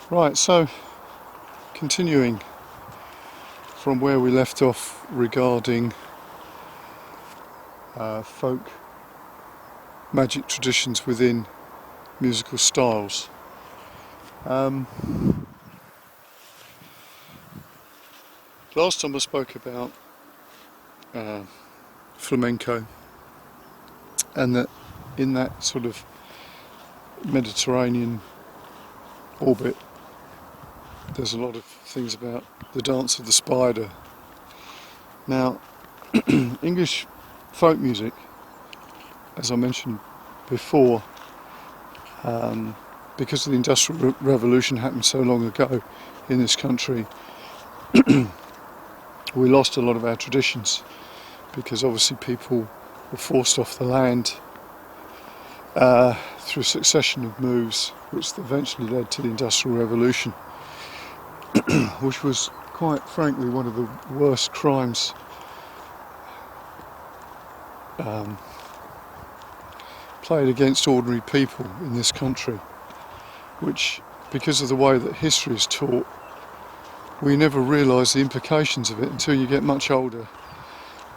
Right, so continuing from where we left off regarding folk magic traditions within musical styles. Last time I spoke about flamenco, and that in that sort of Mediterranean orbit there's a lot of things about the dance of the spider. Now, English folk music, as I mentioned before, because the Industrial Revolution happened so long ago in this country, we lost a lot of our traditions, because obviously people were forced off the land through a succession of moves, which eventually led to the Industrial Revolution, which was quite frankly one of the worst crimes played against ordinary people in this country, which, because of the way that history is taught, we never realise the implications of it until you get much older,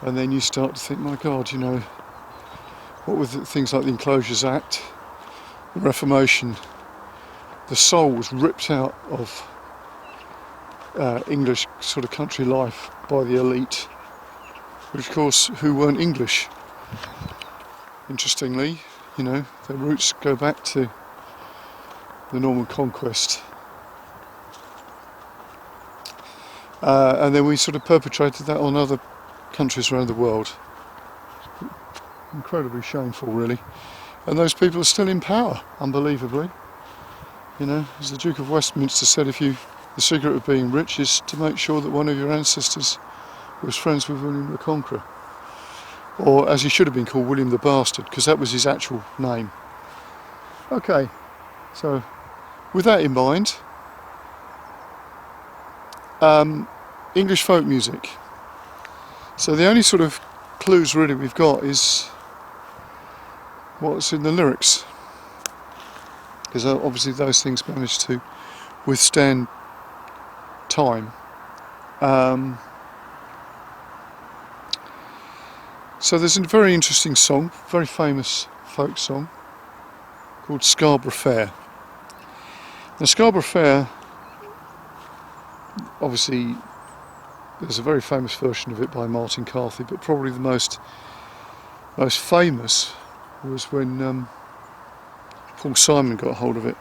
and then you start to think, my God, what were things like the Enclosures Act, the Reformation? The soul was ripped out of English sort of country life by the elite, which of course who weren't English. Interestingly, their roots go back to the Norman Conquest. And then we sort of perpetrated that on other countries around the world. Incredibly shameful, really. And those people are still in power, unbelievably. As the Duke of Westminster said, the secret of being rich is to make sure that one of your ancestors was friends with William the Conqueror. Or, as he should have been called, William the Bastard, because that was his actual name. Okay, so with that in mind, English folk music. So the only sort of clues really we've got is what's in the lyrics, because obviously those things managed to withstand time. So there's a very interesting song, very famous folk song, called Scarborough Fair. Now Scarborough Fair, obviously there's a very famous version of it by Martin Carthy, but probably the most famous was when Paul Simon got hold of it,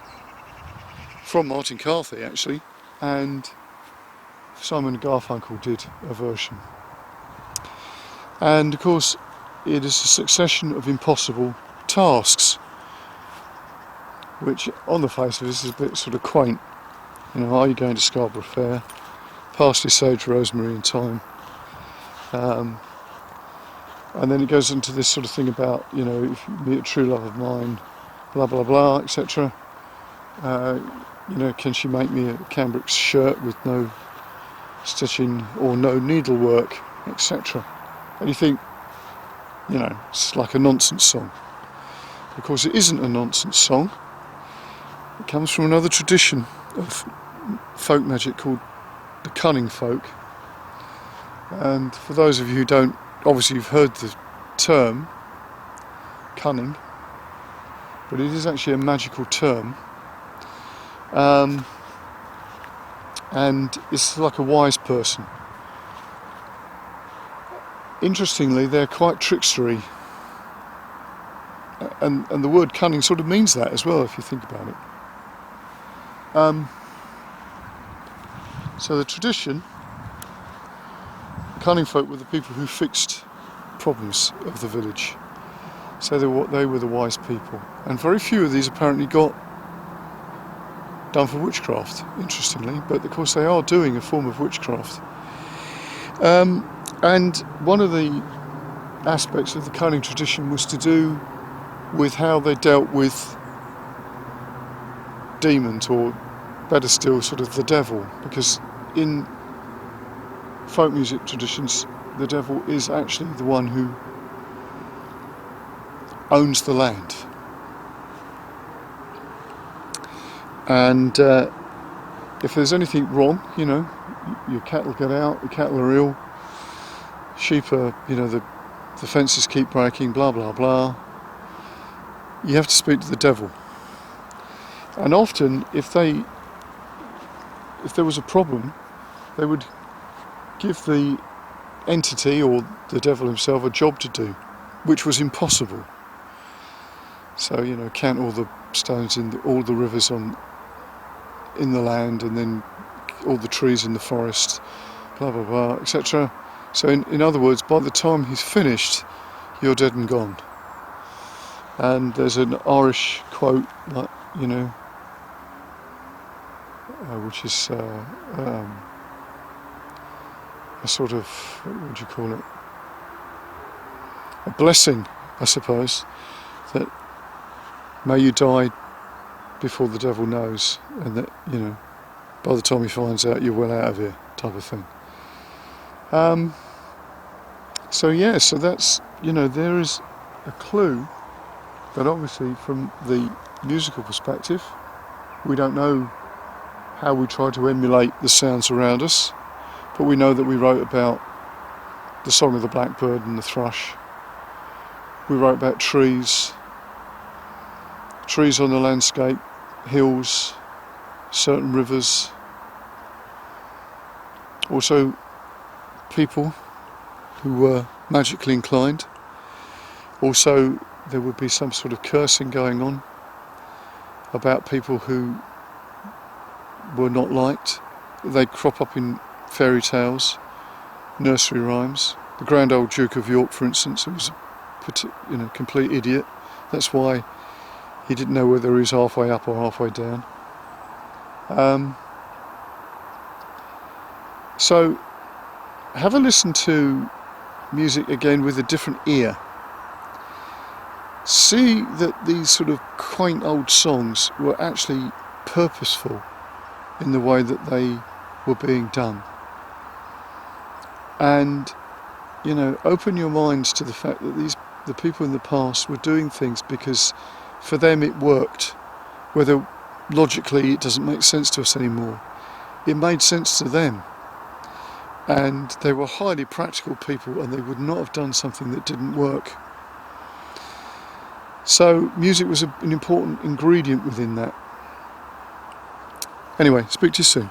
from Martin Carthy actually, and Simon and Garfunkel did a version. And of course it is a succession of impossible tasks, which on the face of it is a bit sort of quaint. Are you going to Scarborough Fair? Parsley, sage, rosemary and thyme. And then it goes into this sort of thing about, if you meet a true love of mine, blah blah blah, etc. Can she make me a cambric shirt with no stitching or no needlework, etc. And you think, it's like a nonsense song. Of course it isn't a nonsense song. It comes from another tradition of folk magic called the cunning folk. And for those of you who don't, obviously you've heard the term cunning, but it is actually a magical term. And it's like a wise person. Interestingly, they're quite trickstery, and the word cunning sort of means that as well, if you think about it. So the tradition, cunning folk were the people who fixed problems of the village. So they were the wise people, and very few of these apparently got done for witchcraft, interestingly, but of course they are doing a form of witchcraft. And one of the aspects of the cunning tradition was to do with how they dealt with demons, or better still, sort of the devil, because in folk music traditions the devil is actually the one who owns the land. And if there's anything wrong, your cattle get out, your cattle are ill, sheep are, the fences keep breaking, blah blah blah, you have to speak to the devil. And often if there was a problem, they would give the entity or the devil himself a job to do, which was impossible. So, count all the stones in all the rivers in the land, and then all the trees in the forest, blah blah blah, etc. So in other words, by the time he's finished, you're dead and gone. And there's an Irish quote, like, which is a sort of, what would you call it, a blessing, I suppose, that may you die before the devil knows, and that, by the time he finds out, you're well out of here, type of thing. So that's, there is a clue that obviously from the musical perspective, we don't know how we try to emulate the sounds around us, but we know that we wrote about the song of the blackbird and the thrush. We wrote about trees on the landscape, hills, certain rivers. Also people who were magically inclined. Also there would be some sort of cursing going on about people who were not liked. They'd crop up in fairy tales, nursery rhymes. The grand old Duke of York, for instance, who was a complete idiot. That's why he didn't know whether he was halfway up or halfway down. So have a listen to music again with a different ear. See that these sort of quaint old songs were actually purposeful in the way that they were being done. And, open your minds to the fact that the people in the past were doing things because for them it worked. Whether logically it doesn't make sense to us anymore, it made sense to them. And they were highly practical people, and they would not have done something that didn't work. So music was an important ingredient within that. Anyway, speak to you soon.